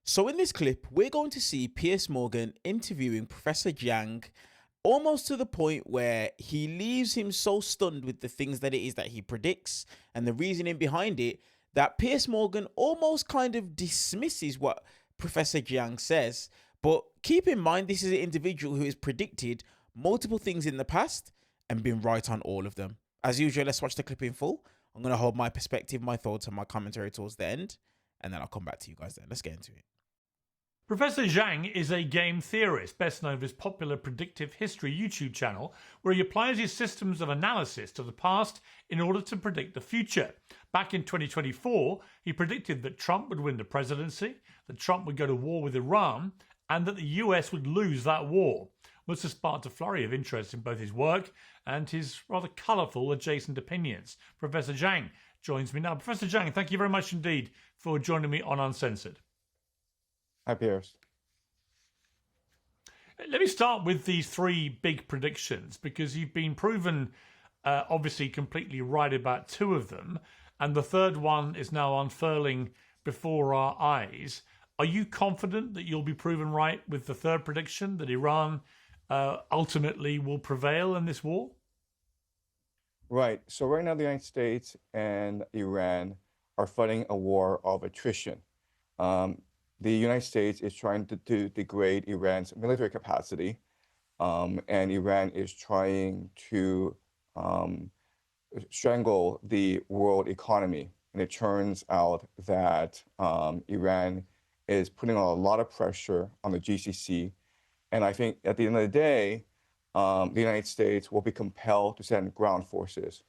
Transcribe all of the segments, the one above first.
So in this clip, we're going to see Piers Morgan interviewing Professor Jiang almost to the point where he leaves him so stunned with the things that it is that he predicts and the reasoning behind it that Piers Morgan almost kind of dismisses what Professor Jiang says. But keep in mind, this is an individual who has predicted multiple things in the past and been right on all of them. As usual, let's watch the clip in full. I'm going to hold my perspective, my thoughts, and my commentary towards the end, and then I'll come back to you guys then. Let's get into it. Professor Jang is a game theorist, best known for his popular predictive history YouTube channel, where he applies his systems of analysis to the past in order to predict the future. Back in 2024, he predicted that Trump would win the presidency, that Trump would go to war with Iran, and that the US would lose that war. Must have sparked a flurry of interest in both his work and his rather colourful adjacent opinions. Professor Jang joins me now. Professor Jang, thank you very much indeed for joining me on Uncensored. Hi, Piers. Let me start with these three big predictions, because you've been proven obviously completely right about two of them, and the third one is now unfurling before our eyes. Are you confident that you'll be proven right with the third prediction, that Iran ultimately will prevail in this war? Right. So right now, the United States and Iran are fighting a war of attrition. The United States is trying to degrade Iran's military capacity, and Iran is trying to strangle the world economy. And it turns out that Iran is putting a lot of pressure on the GCC. And I think at the end of the day, the United States will be compelled to send ground forces.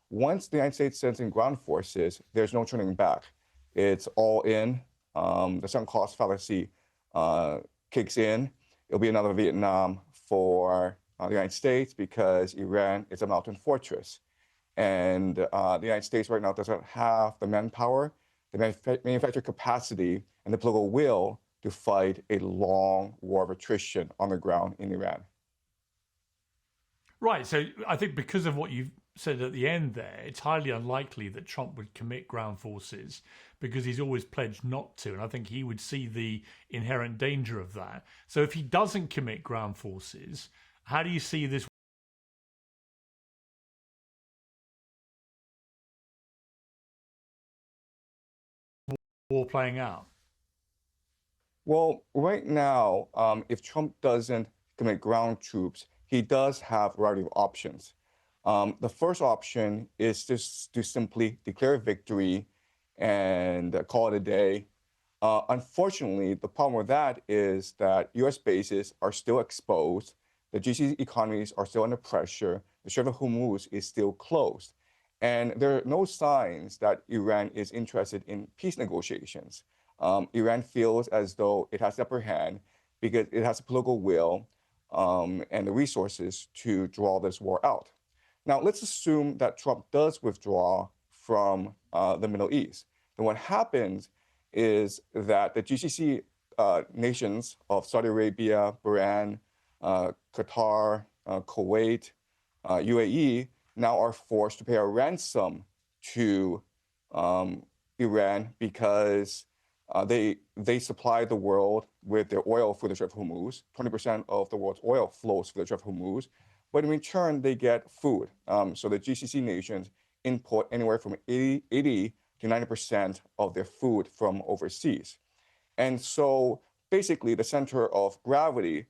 Once the United States sends in ground forces, there's no turning back. It's all in. The sunk cost fallacy kicks in. It'll be another Vietnam for the United States because Iran is a mountain fortress. And the United States right now doesn't have the manpower, the manufacturing capacity, and the political will to fight a long war of attrition on the ground in Iran. Right. So I think because of what you've said at the end there, it's highly unlikely that Trump would commit ground forces because he's always pledged not to. And I think he would see the inherent danger of that. So if he doesn't commit ground forces, how do you see this war playing out? Well, right now, if Trump doesn't commit ground troops, he does have a variety of options. The first option is just to simply declare victory and call it a day. Unfortunately, the problem with that is that US bases are still exposed, the GCC economies are still under pressure, the Strait of Hormuz is still closed, and there are no signs that Iran is interested in peace negotiations. Iran feels as though it has the upper hand because it has the political will and the resources to draw this war out. Now, let's assume that Trump does withdraw from the Middle East. Then what happens is that the GCC nations of Saudi Arabia, Bahrain, Qatar, Kuwait, UAE now are forced to pay a ransom to Iran because they supply the world with their oil for the Strait of Hormuz. 20% of the world's oil flows through the Strait of Hormuz. But in return, they get food. So the GCC nations import anywhere from 80 to 90% of their food from overseas. And so basically the center of gravity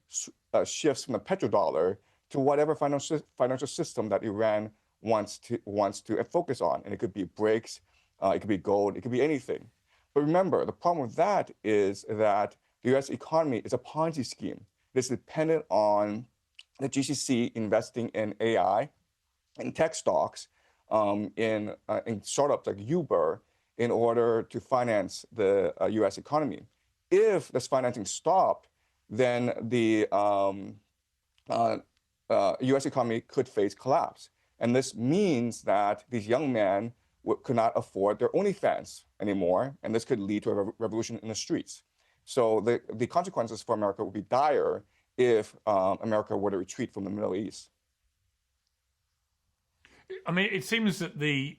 shifts from the petrodollar to whatever financial system that Iran wants to focus on. And it could be BRICS, it could be gold, it could be anything. But remember, the problem with that is that the US economy is a Ponzi scheme. It's dependent on the GCC investing in AI, in tech stocks, in startups like Uber in order to finance the US economy. If this financing stopped, then the US economy could face collapse. And this means that these young men could not afford their OnlyFans anymore, and this could lead to a revolution in the streets. So the consequences for America would be dire if America were to retreat from the Middle East. I mean, it seems that the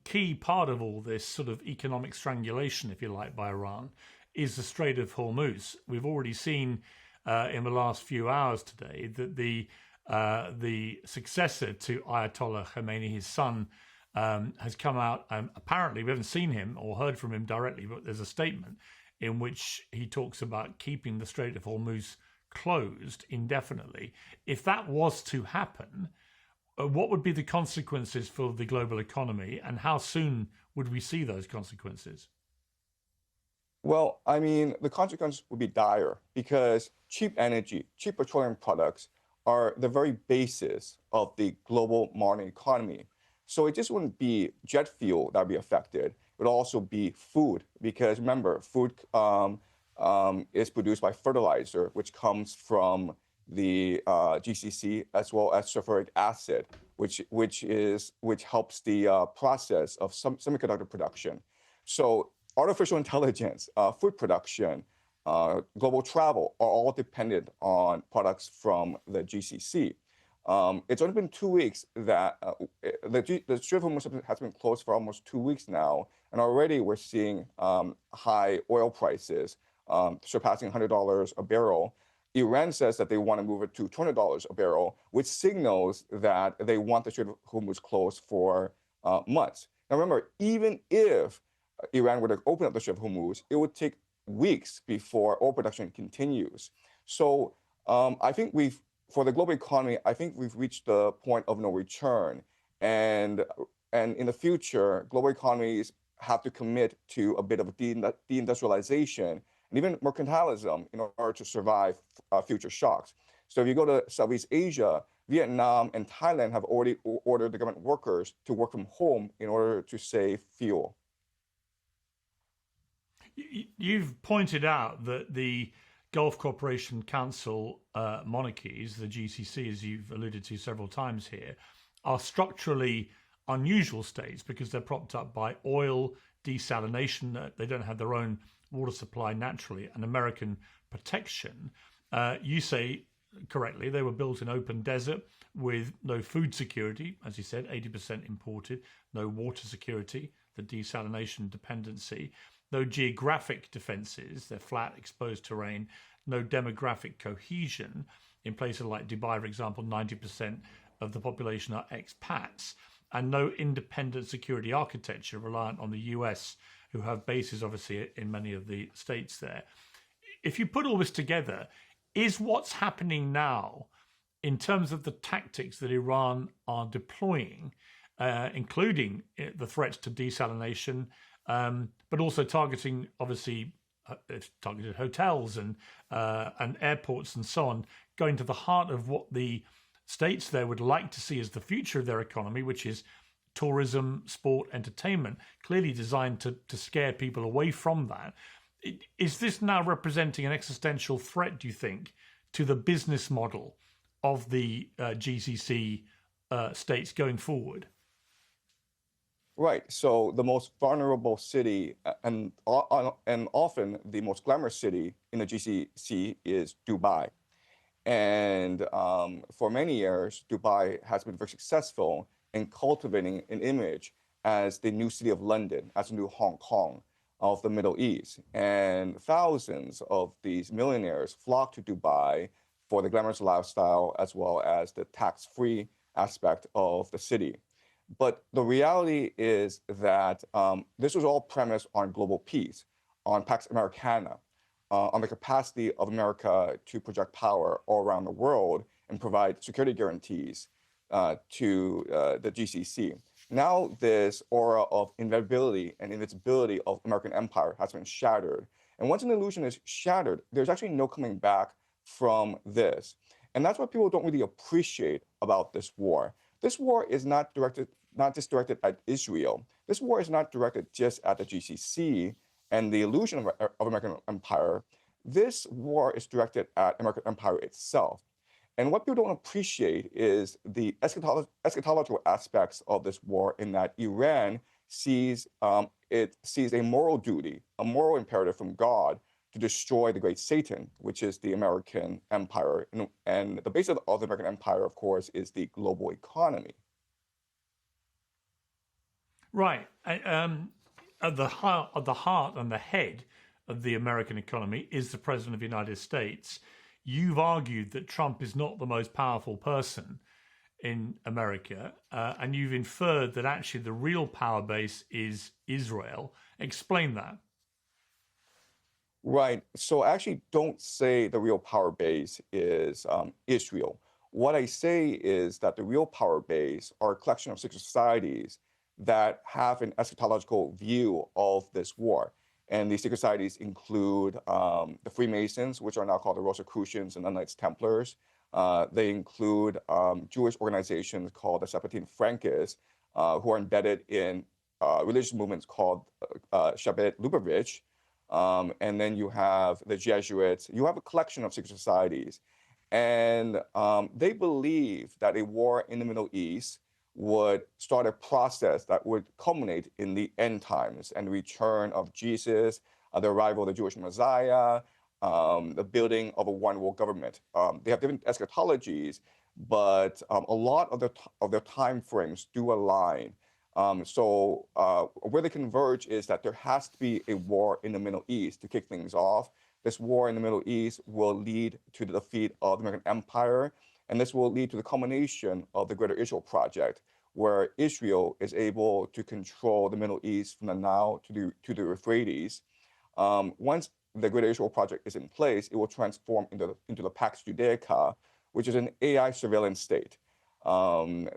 key part of all this sort of economic strangulation, if you like, by Iran is the Strait of Hormuz. We've already seen in the last few hours today that the successor to Ayatollah Khamenei, his son, has come out. Apparently, we haven't seen him or heard from him directly, but there's a statement in which he talks about keeping the Strait of Hormuz closed indefinitely. If that was to happen, what would be the consequences for the global economy, and how soon would we see those consequences? Well, I mean, the consequences would be dire because cheap energy, cheap petroleum products are the very basis of the global modern economy. So it just wouldn't be jet fuel that would be affected. It would also be food because remember, food is produced by fertilizer, which comes from the GCC as well as sulfuric acid, which helps the process of some semiconductor production. So artificial intelligence, food production, global travel are all dependent on products from the GCC. It's only been 2 weeks that the Strait of Hormuz has been closed for almost 2 weeks now, and already we're seeing high oil prices surpassing $100 a barrel. Iran says that they want to move it to $200 a barrel, which signals that they want the Strait of Hormuz closed for months. Now remember, even if Iran were to open up the Strait of Hormuz, it would take weeks before oil production continues. So I think for the global economy, I think we've reached the point of no return. And in the future, global economies have to commit to a bit of deindustrialization and even mercantilism in order to survive future shocks. So if you go to Southeast Asia, Vietnam and Thailand have already ordered the government workers to work from home in order to save fuel. You've pointed out that the Gulf Cooperation Council monarchies, the GCC, as you've alluded to several times here, are structurally unusual states because they're propped up by oil, desalination. They don't have their own water supply naturally, and American protection. You say correctly, they were built in open desert with no food security, as you said, 80% imported, no water security, the desalination dependency, no geographic defenses, they're flat, exposed terrain, no demographic cohesion. In places like Dubai, for example, 90% of the population are expats, and no independent security architecture reliant on the US, who have bases obviously in many of the states there. If you put all this together, is what's happening now in terms of the tactics that Iran are deploying, including the threats to desalination, but also targeting, obviously, it's targeted hotels and airports and so on, going to the heart of what the states there would like to see as the future of their economy, which is tourism, sport, entertainment, clearly designed to scare people away from that. Is this now representing an existential threat, do you think, to the business model of the GCC states going forward? Right. So the most vulnerable city and often the most glamorous city in the GCC is Dubai. And for many years, Dubai has been very successful in cultivating an image as the new city of London, as the new Hong Kong of the Middle East. And thousands of these millionaires flock to Dubai for the glamorous lifestyle as well as the tax-free aspect of the city. But the reality is that this was all premised on global peace, on Pax Americana, on the capacity of America to project power all around the world and provide security guarantees to the GCC. Now this aura of inevitability and invincibility of American empire has been shattered. And once an illusion is shattered, there's actually no coming back from this. And that's what people don't really appreciate about this war. This war is not just directed at Israel. This war is not directed just at the GCC and the illusion of American empire. This war is directed at American empire itself. And what people don't appreciate is the eschatological aspects of this war, in that Iran sees a moral duty, a moral imperative from God to destroy the great Satan, which is the American empire. And the base of the American empire, of course, is the global economy. Right. At the heart and the head of the American economy is the president of the United States. You've argued that Trump is not the most powerful person in America, and you've inferred that actually the real power base is Israel. Explain that. Right. So I actually don't say the real power base is Israel. What I say is that the real power base are a collection of secret societies that have an eschatological view of this war. And these secret societies include the Freemasons, which are now called the Rosicrucians and the Knights Templars. They include Jewish organizations called the Sephardim Frankists, who are embedded in religious movements called Shabbat Lubavitch. And then you have the Jesuits. You have a collection of secret societies. And they believe that a war in the Middle East would start a process that would culminate in the end times and the return of Jesus, the arrival of the Jewish Messiah, the building of a one world government. They have different eschatologies, but a lot of their time frames do align. So where they converge is that there has to be a war in the Middle East to kick things off. This war in the Middle East will lead to the defeat of the American Empire, and this will lead to the culmination of the Greater Israel Project, where Israel is able to control the Middle East from the Nile to the Euphrates. Once the Greater Israel Project is in place, it will transform into the Pax Judaica, which is an AI surveillance state.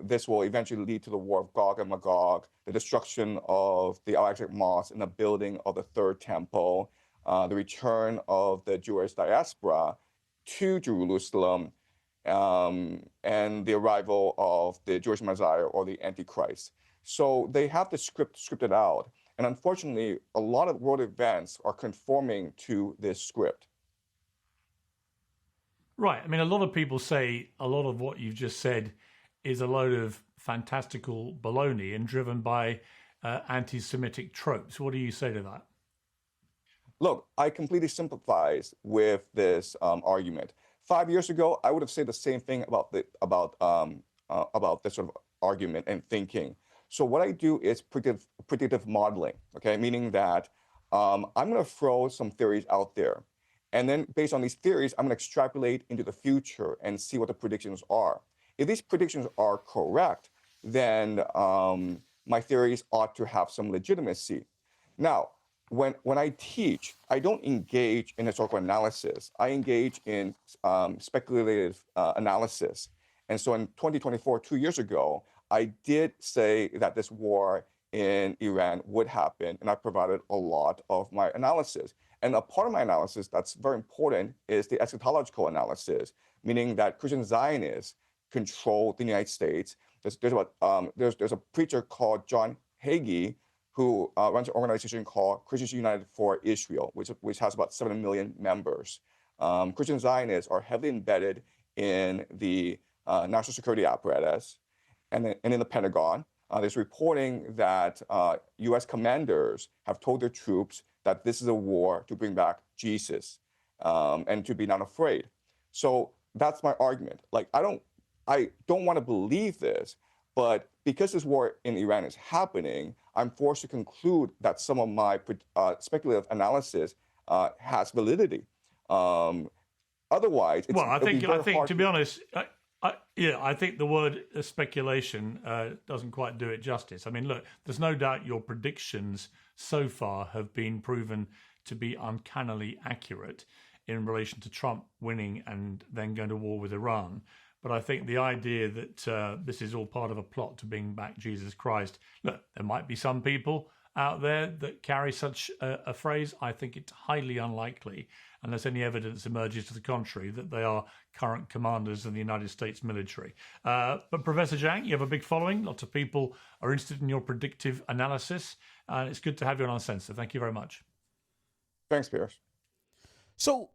This will eventually lead to the war of Gog and Magog, the destruction of the Al-Aqsa Mosque and the building of the Third Temple, the return of the Jewish diaspora to Jerusalem, and the arrival of the Jewish Messiah or the Antichrist. So they have the scripted out. And unfortunately, a lot of world events are conforming to this script. Right. I mean, a lot of people say a lot of what you've just said is a load of fantastical baloney and driven by anti-Semitic tropes. What do you say to that? Look, I completely sympathize with this argument. 5 years ago, I would have said the same thing about this sort of argument and thinking. So what I do is predictive modeling, okay? Meaning that I'm going to throw some theories out there. And then based on these theories, I'm going to extrapolate into the future and see what the predictions are. If these predictions are correct, then my theories ought to have some legitimacy. Now, when I teach, I don't engage in historical analysis. I engage in speculative analysis. And so in 2024, 2 years ago, I did say that this war in Iran would happen, and I provided a lot of my analysis. And a part of my analysis that's very important is the eschatological analysis, meaning that Christian Zionists control the United States. There's a preacher called John Hagee who runs an organization called Christians United for Israel, which has about 7 million members. Christian Zionists are heavily embedded in the national security apparatus and in the Pentagon. There's reporting that U.S. commanders have told their troops that this is a war to bring back Jesus and to be not afraid. So that's my argument. Like, I don't want to believe this, but because this war in Iran is happening, I'm forced to conclude that some of my speculative analysis has validity. Otherwise, well, I think to be honest, I think the word speculation doesn't quite do it justice. I mean, look, there's no doubt your predictions so far have been proven to be uncannily accurate in relation to Trump winning and then going to war with Iran. But I think the idea that this is all part of a plot to bring back Jesus Christ, look, there might be some people out there that carry such a phrase. I think it's highly unlikely, unless any evidence emerges to the contrary, that they are current commanders in the United States military. But Professor Jiang, you have a big following. Lots of people are interested in your predictive analysis. It's good to have you on Uncensored. Thank you very much. Thanks, Piers. So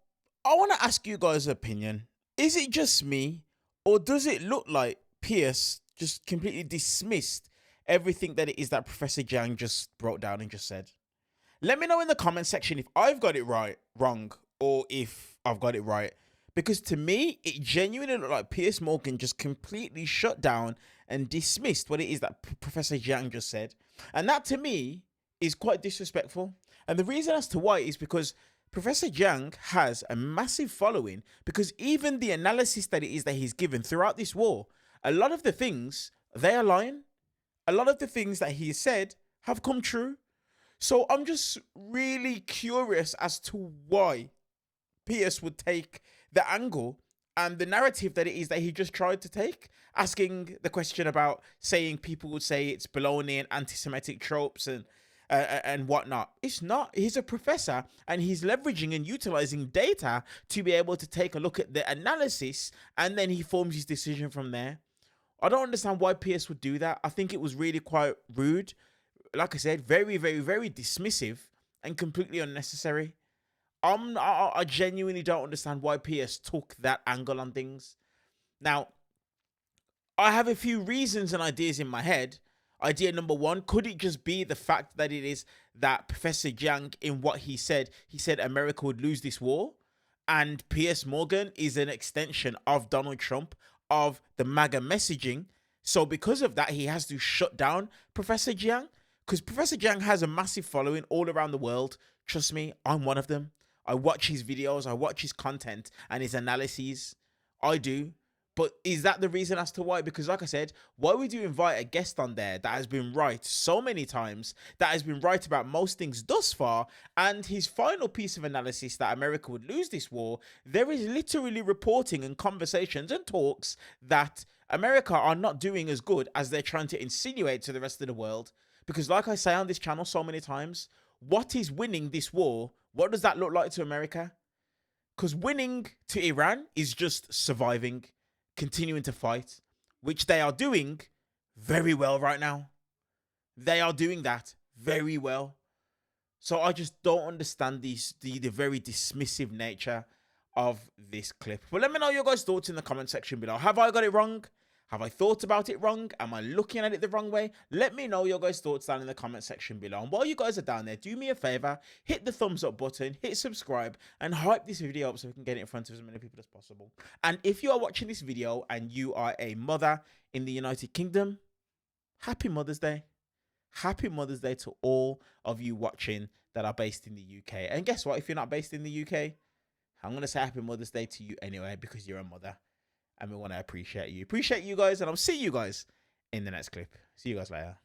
I want to ask you guys' opinion. Is it just me, or does it look like Piers just completely dismissed everything that it is that Professor Jiang just brought down and just said? Let me know in the comment section if I've got it wrong, or if I've got it right. Because to me, it genuinely looked like Piers Morgan just completely shut down and dismissed what it is that Professor Jiang just said. And that to me is quite disrespectful. And the reason as to why is because Professor Jiang has a massive following, because even the analysis that it is that he's given throughout this war, a lot of the things, they are lying. A lot of the things that he said have come true. So I'm just really curious as to why Piers would take the angle and the narrative that it is that he just tried to take, asking the question about saying people would say it's baloney and anti-Semitic tropes and whatnot. It's not. He's a professor and he's leveraging and utilizing data to be able to take a look at the analysis, and then he forms his decision from there. I don't understand why Piers would do that. I think it was really quite rude. Like I said, very, very, very dismissive and completely unnecessary. I genuinely don't understand why Piers took that angle on things. Now, I have a few reasons and ideas in my head. Idea number one, could it just be the fact that it is that Professor Jiang, in what he said America would lose this war, and Piers Morgan is an extension of Donald Trump, of the MAGA messaging. So because of that, he has to shut down Professor Jiang, because Professor Jiang has a massive following all around the world. Trust me, I'm one of them. I watch his videos, I watch his content and his analyses. I do. But is that the reason as to why? Because like I said, why would you invite a guest on there that has been right so many times, that has been right about most things thus far, and his final piece of analysis that America would lose this war, there is literally reporting and conversations and talks that America are not doing as good as they're trying to insinuate to the rest of the world. Because like I say on this channel so many times, what is winning this war? What does that look like to America? Because winning to Iran is just surviving, continuing to fight, which they are doing very well right now. They are doing that very well. So I just don't understand the very dismissive nature of this clip. But let me know your guys' thoughts in the comment section below. Have I got it wrong? Have I thought about it wrong? Am I looking at it the wrong way? Let me know your guys' thoughts down in the comment section below. And while you guys are down there, do me a favor, hit the thumbs up button, hit subscribe, and hype this video up so we can get it in front of as many people as possible. And if you are watching this video and you are a mother in the United Kingdom, happy Mother's Day. Happy Mother's Day to all of you watching that are based in the UK. And guess what? If you're not based in the UK, I'm going to say happy Mother's Day to you anyway, because you're a mother. And we want to appreciate you. Appreciate you guys, and I'll see you guys in the next clip. See you guys later.